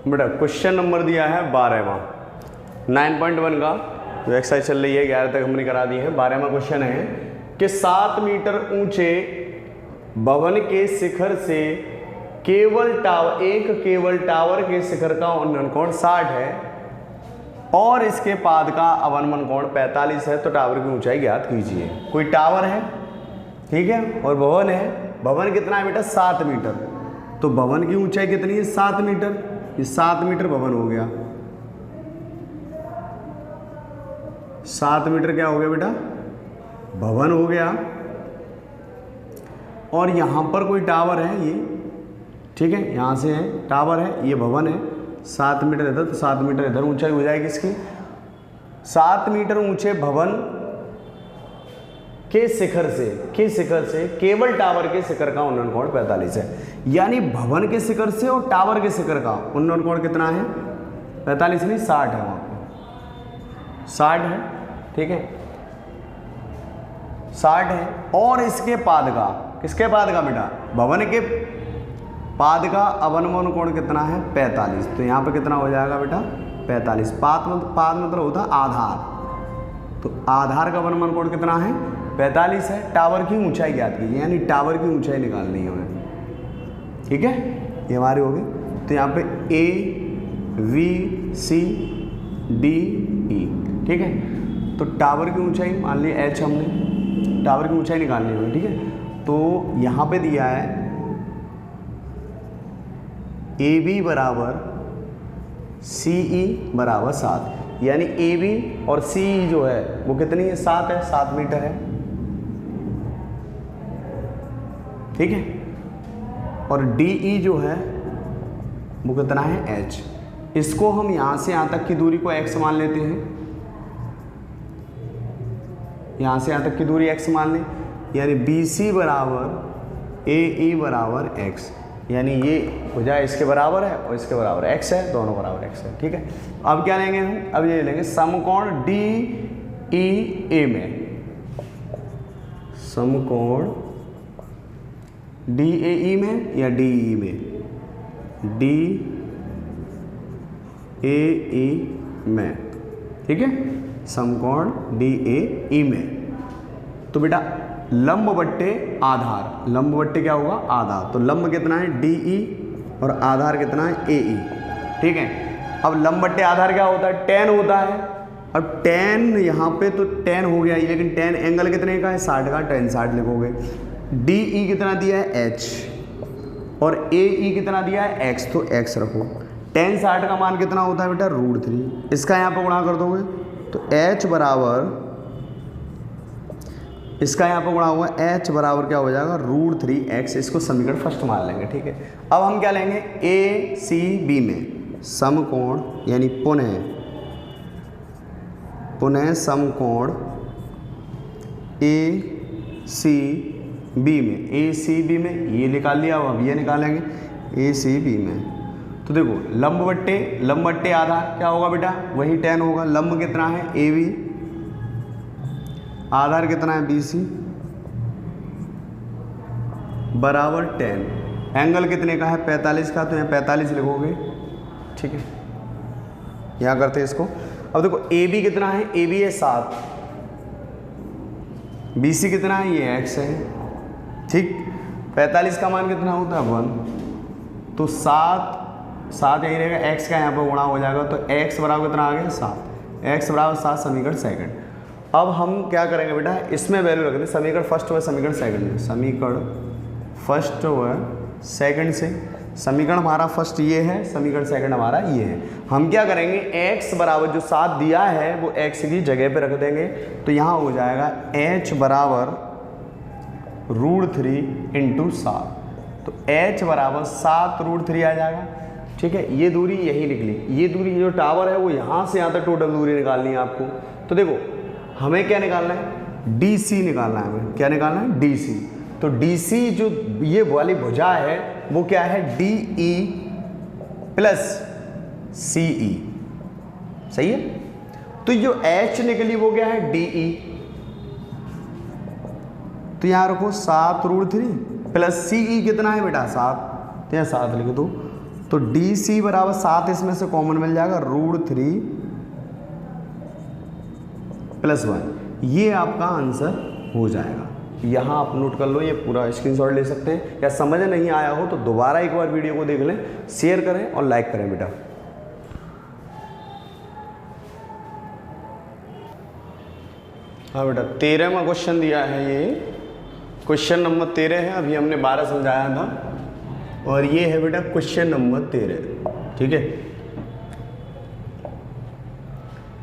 बेटा question number दिया है 12वां 9.1 का जो एक्सरसाइज चल रही है 11 तक हमने करा दी है। 12वां क्वेश्चन है कि 7 मीटर ऊंचे भवन के शिखर से केवल टावर के शिखर का उन्नयन कोण 60 है और इसके पाद का अवनमन कोण 45 है, तो टावर की ऊंचाई ज्ञात कीजिए। कोई टावर है, ठीक है, और भवन है। भवन कितना है बेटा 7 मीटर, तो भवन की ऊंचाई कितनी है 7 मीटर। ये 7 मीटर भवन हो गया, 7 मीटर क्या हो गया बेटा भवन हो गया। और यहां पर कोई टावर है ये, ठीक है, यहां से है टावर है, ये भवन है। 7 मीटर इधर, तो 7 मीटर इधर ऊंचाई हो जाएगी इसकी। 7 मीटर ऊंचे भवन के शिखर से केवल टावर के शिखर का उन्नयन कोण 45 है। यानी भवन के शिखर से और टावर के शिखर का उन्नयन कोण कितना है 45 नहीं 60 है, वहां पर 60 है, ठीक है 60 है। और इसके पाद का, किसके पाद का बेटा भवन के पाद का अवनमन कोण कितना है 45, तो यहाँ पे कितना हो जाएगा बेटा 45। पाद मतलब होता है आधार, तो आधार का अवनमन कोण कितना है 45 है। टावर की ऊंचाई ज्ञात कीजिए, यानी टावर की ऊंचाई निकालनी है हमें, ठीक है, ये हमारी होगी। तो यहाँ पे AVCDE, ठीक है, तो टावर की ऊंचाई मान ली H, हमने टावर की ऊंचाई निकालनी है, ठीक है। तो यहाँ पे दिया है AB बराबर CE बराबर 7, यानी AB और CE जो है वो कितनी है 7 है, 7 मीटर है, ठीक है। और DE जो है वो कितना है H। इसको हम यहां से यहां तक की दूरी को x मान लेते हैं, यहां से यहां तक की दूरी x मान लें, यानी BC बराबर AE बराबर x, यानी ये हो जाए इसके बराबर है और इसके बराबर x है, दोनों बराबर x है, ठीक है। अब क्या लेंगे हम, अब ये लेंगे समकोण DEA में, समकोण DAE में या DE में, DAE में, ठीक है, समकोण DAE में। तो बेटा लंब बट्टे आधार, लंब बट्टे क्या होगा आधार, तो लंब कितना है DE और आधार कितना है AE, ठीक है। अब लंब बट्टे आधार क्या होता है tan होता है। अब tan यहाँ पे तो tan हो गया, लेकिन tan एंगल कितने का है 60 का, tan 60 लिखोगे। DE कितना दिया है H और AE कितना दिया है x, तो x रखो। tan 60 का मान कितना होता है बेटा √3, इसका यहाँ पर गुणा कर दोगे तो H बराबर, इसका यहाँ पर गुणा हुआ H बराबर क्या हो जाएगा √3x। इसको समीकरण फर्स्ट मान लेंगे, ठीक है। अब हम क्या लेंगे ACB में समकोण, यानी पुनः समकोण ACB में ये निकाल लिया, अब ये निकालेंगे ACB में। तो देखो लंब बट्टे आधार क्या होगा बेटा वही tan होगा। लंब कितना है AB, आधार कितना है BC बराबर tan। एंगल कितने का है 45 का, तो यहाँ 45 लिखोगे, ठीक है, यहाँ करते हैं इसको। अब देखो AB कितना है, AB है 7, BC कितना है ये x है, ठीक। 45 का मान कितना होता है 1, तो 7 यही रहेगा, x का यहाँ पर गुणा हो जाएगा, तो x बराबर कितना आ गया 7, x बराबर 7 समीकरण सेकंड। अब हम क्या करेंगे बेटा इसमें वैल्यू रख दें, समीकरण फर्स्ट व समीकरण सेकंड, समीकरण फर्स्ट व सेकंड से। समीकरण हमारा फर्स्ट ये है, समीकरण सेकंड हमारा ये है। हम क्या करेंगे x बराबर जो 7 दिया है वो x की जगह पे रख देंगे, तो यहाँ हो जाएगा h बराबर √3 इंटू 7, तो h बराबर 7 √3 आ जाएगा, ठीक है। ये दूरी यही निकली, ये दूरी जो टावर है वो यहाँ से यहाँ तक टोटल दूरी निकालनी है आपको। तो देखो हमें क्या निकालना है DC निकालना है, हमें क्या निकालना है DC। तो DC जो ये वाली भुजा है वो क्या है DE प्लस CE, सही है। तो जो H निकली वो क्या है DE, तो यहाँ रखो 7 √3 प्लस CE कितना है बेटा 7, तो यहाँ 7 लिख दो। तो डी सी बराबर 7 इसमें से कॉमन मिल जाएगा √3 + 1, ये आपका आंसर हो जाएगा। यहाँ आप नोट कर लो, ये पूरा स्क्रीनशॉट ले सकते हैं, या समझ नहीं आया हो तो दोबारा एक बार वीडियो को देख लें, शेयर करें और लाइक करें बेटा। हाँ बेटा 13वां क्वेश्चन दिया है, ये क्वेश्चन नंबर 13 है, अभी हमने 12 समझाया था, और ये है बेटा क्वेश्चन नंबर 13। ठीक है,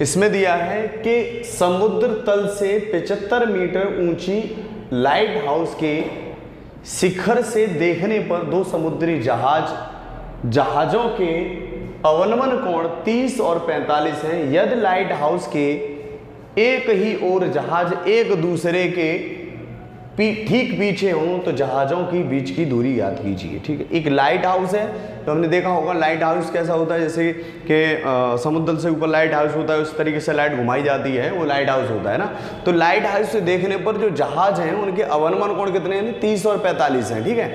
इसमें दिया है कि समुद्र तल से 75 मीटर ऊंची लाइट हाउस के शिखर से देखने पर 2 समुद्री जहाजों के अवनमन कोण 30 और 45 हैं। यदि लाइट हाउस के एक ही ओर जहाज एक दूसरे के ठीक पीछे हों तो जहाज़ों की बीच की दूरी याद कीजिए। ठीक है, एक लाइट हाउस है, तो हमने देखा होगा लाइट हाउस कैसा होता है, जैसे कि समुद्र से ऊपर लाइट हाउस होता है, उस तरीके से लाइट घुमाई जाती है, वो लाइट हाउस होता है ना। तो लाइट हाउस से देखने पर जो जहाज हैं उनके अवनमन कोण कितने हैं, 30 और 45 हैं। ठीक है,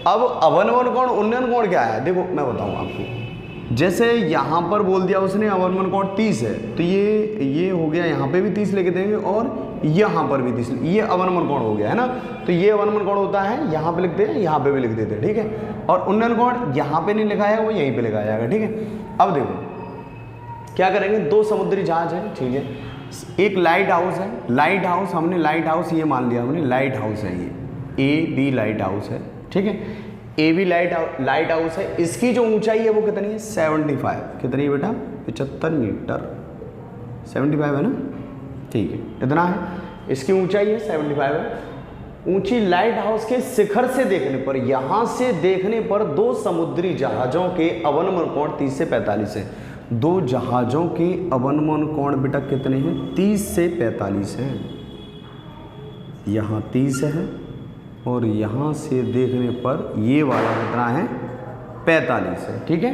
अब अवनमन कोण उन्नयन कोण क्या है, देखो मैं बताऊँ आपको। जैसे यहाँ पर बोल दिया उसने अवनमन कोण 30 है, तो ये हो गया, यहाँ पे भी 30 लेके देंगे और यहाँ पर भी 30, ये अवनमन कोण हो गया है ना। तो ये अवनमन कोण होता है, यहाँ पे लिखते हैं, यहाँ पे भी लिख देते हैं। ठीक है, और उन्नयन कोण यहाँ पे नहीं लिखा है, वो यहीं पे लिखा जाएगा। ठीक है, अब देखो क्या करेंगे, 2 समुद्री जहाज है। ठीक है, एक लाइट हाउस है, लाइट हाउस हमने लाइट हाउस ये मान लिया हमने, लाइट हाउस है ये AB लाइट हाउस है। ठीक है, AB लाइट हाउस है, इसकी जो ऊंचाई है वो कितनी है, 75। कितनी है बेटा, 75 मीटर, 75 है ना। ठीक है, इतना है, इसकी ऊंचाई है 75 है। ऊंची लाइट हाउस के शिखर से देखने पर, यहाँ से देखने पर 2 समुद्री जहाज़ों के अवनमन कोण 30 से 45 है। 2 जहाज़ों के अवनमन कोण बेटा कितने हैं, 30 से 45 है। यहाँ 30 है और यहाँ से देखने पर ये वाला कितना है, 45 है। ठीक है,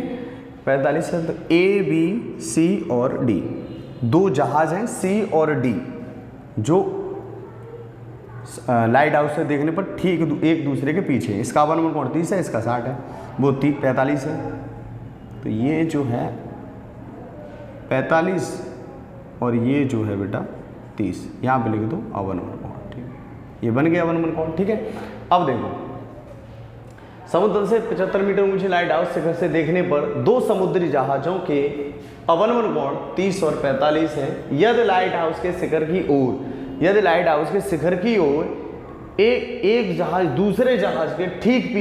45 है। तो ABC और D 2 जहाज हैं, C और D, जो लाइट हाउस से देखने पर ठीक एक दूसरे के पीछे है। इसका अवनमन कोण 30 है, इसका 60 है, वो 45 है। तो ये जो है 45 और ये जो है बेटा 30, यहाँ पे लिख दो अवनमन कोण। ठीक है, ये बन गया अवनमन कोण। ठीक है, अब देखो, समुद्र से 75 मीटर ऊंची लाइट हाउस शिखर से देखने पर 2 समुद्री जहाज़ों के अवनमन कोण 30 और 45 है। यदि लाइट हाउस के शिखर की ओर, यदि लाइट हाउस के शिखर की ओर एक जहाज दूसरे जहाज के ठीक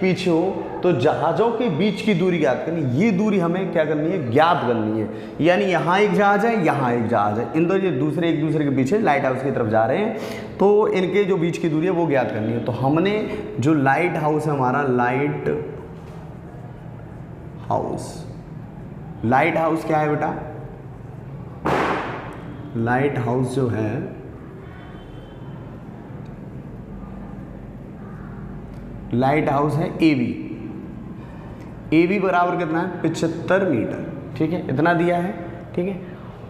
पीछे हो तो जहाज़ों के बीच की दूरी ज्ञात करनी। ये दूरी हमें क्या करनी है, ज्ञात करनी है। यानी यहाँ एक जहाज़ है, यहाँ एक जहाज़ है, इन दोनों ये दूसरे एक दूसरे के पीछे लाइट हाउस की तरफ जा रहे हैं, तो इनके जो बीच की दूरी है वो ज्ञात करनी है। तो हमने जो लाइट हाउस है हमारा, लाइट हाउस क्या है बेटा, लाइट हाउस जो है लाइट हाउस है AB बराबर कितना है, 75 मीटर। ठीक है, इतना दिया है। ठीक है,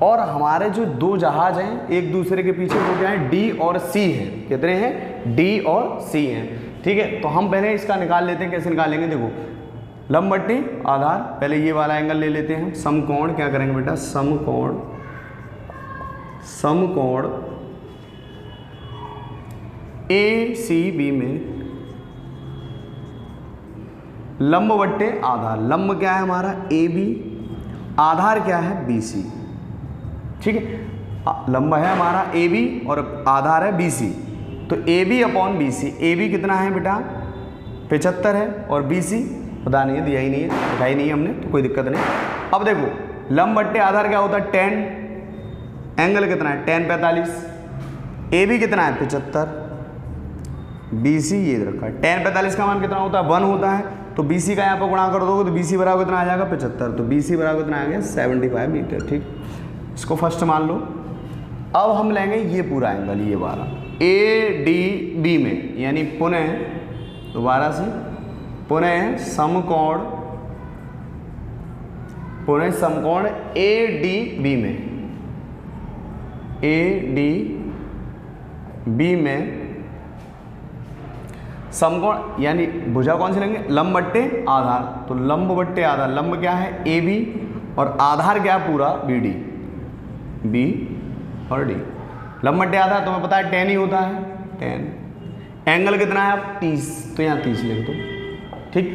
और हमारे जो 2 जहाज हैं एक दूसरे के पीछे वो क्या है, D और C हैं। कितने हैं, D और C हैं। ठीक है, तो हम पहले इसका निकाल लेते हैं। कैसे निकालेंगे, देखो, लंब बट्टे आधार, पहले ये वाला एंगल ले लेते हैं। समकोण क्या करेंगे बेटा, समकोण ACB में लंब बट्टे आधार, लंब क्या है हमारा AB, आधार क्या है BC। ठीक है, लंब है हमारा AB और आधार है BC, तो AB अपॉन BC। AB कितना है बेटा, 75 है, और BC पता नहीं है, दिया ही नहीं है, लिखा ही नहीं है हमने, तो कोई दिक्कत नहीं। अब देखो, लंब बट्टे आधार क्या होता है, 10, एंगल कितना है, tan 45, AB कितना है 75, BC ये रखा है। tan 45 का मान कितना होता है, 1 होता है, तो BC का यहाँ पर गुणा कर दोगे तो BC बराबर कितना आ जाएगा, 75, तो BC बराबर कितना आ गया, 75 मीटर। ठीक, इसको फर्स्ट मान लो। अब हम लेंगे ये पूरा एंगल, ये वाला ADB में, यानी पुनः दोबारा से पुनः समकोण ADB में समकोण यानी भुजा कौन सी लेंगे, लंब बट्टे आधार। तो लंब बट्टे आधार, लंब क्या है ए बी और आधार क्या है पूरा बी डी, बी और डी। लंब बट्टे आधार तुम्हें पता है 10 ही होता है, 10। एंगल कितना है आप 30, तो यहाँ 30 लिख दो, ठीक।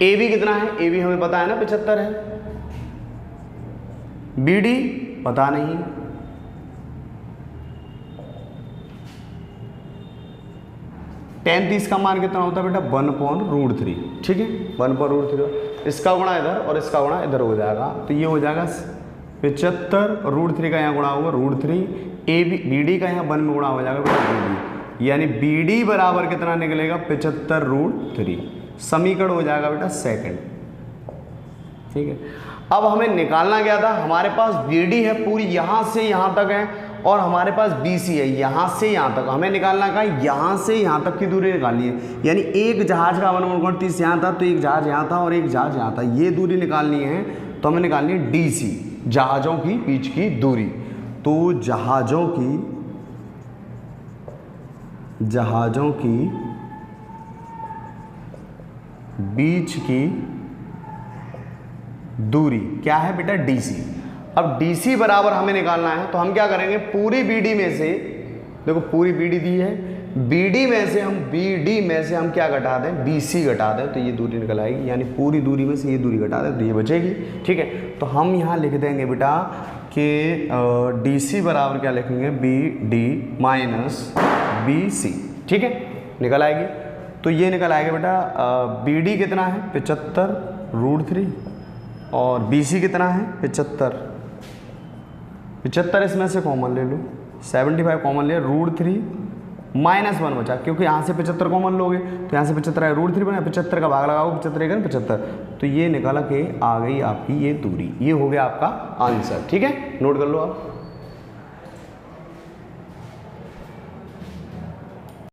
ए बी कितना है, ए बी हमें पता है ना 75 है। बी डी पता नहीं, टेन 30 का मान कितना होता है बेटा 1/√3, ठीक है 1/√3। इसका गुणा इधर और इसका गुणा इधर हो जाएगा, तो ये हो जाएगा 75 √3 का यहाँ गुणा होगा √3, ए बी डी का यहाँ 1 में गुणा हो जाएगा बेटा बी डी, यानी बी डी बराबर कितना निकलेगा 75√3। समीकरण हो जाएगा बेटा सेकंड, ठीक है। अब हमें निकालना क्या था, हमारे पास बी डी है पूरी यहाँ से यहाँ तक है और हमारे पास बी सी है यहाँ से यहाँ तक। हमें निकालना का यहाँ से यहाँ तक की दूरी निकालनी है, यानी एक जहाज का 1/30 यहाँ था, तो एक जहाज यहाँ था और एक जहाज यहाँ था, ये दूरी निकालनी है। तो हमें निकालनी है डी सी, जहाज़ों की बीच की दूरी। तो जहाज़ों की बीच की दूरी क्या है बेटा डी सी। अब डी सी बराबर हमें निकालना है, तो हम क्या करेंगे, पूरी बी डी में से, देखो पूरी बी डी दी है, बी डी में से हम क्या घटा दें, बी सी घटा दें, तो ये दूरी निकल आएगी, यानी पूरी दूरी में से ये दूरी घटा दें तो ये बचेगी, ठीक है। तो हम यहाँ लिख देंगे बेटा कि डी सी बराबर क्या लिखेंगे, B D minus B C, ठीक है, निकल आएगी। तो ये निकल आएगा बेटा बी डी कितना है 75√3 और बी सी कितना है 75, इसमें से कॉमन ले लो, 75 कॉमन ले, √3 -1 बचा, क्योंकि यहाँ से 75 कॉमन लोगे तो यहाँ से 75 है, √3 बना, 75 का भाग लगाओ, 75 75, तो ये निकाला कि आ गई आपकी ये दूरी। ये हो गया आपका आंसर, ठीक है, नोट कर लो आप।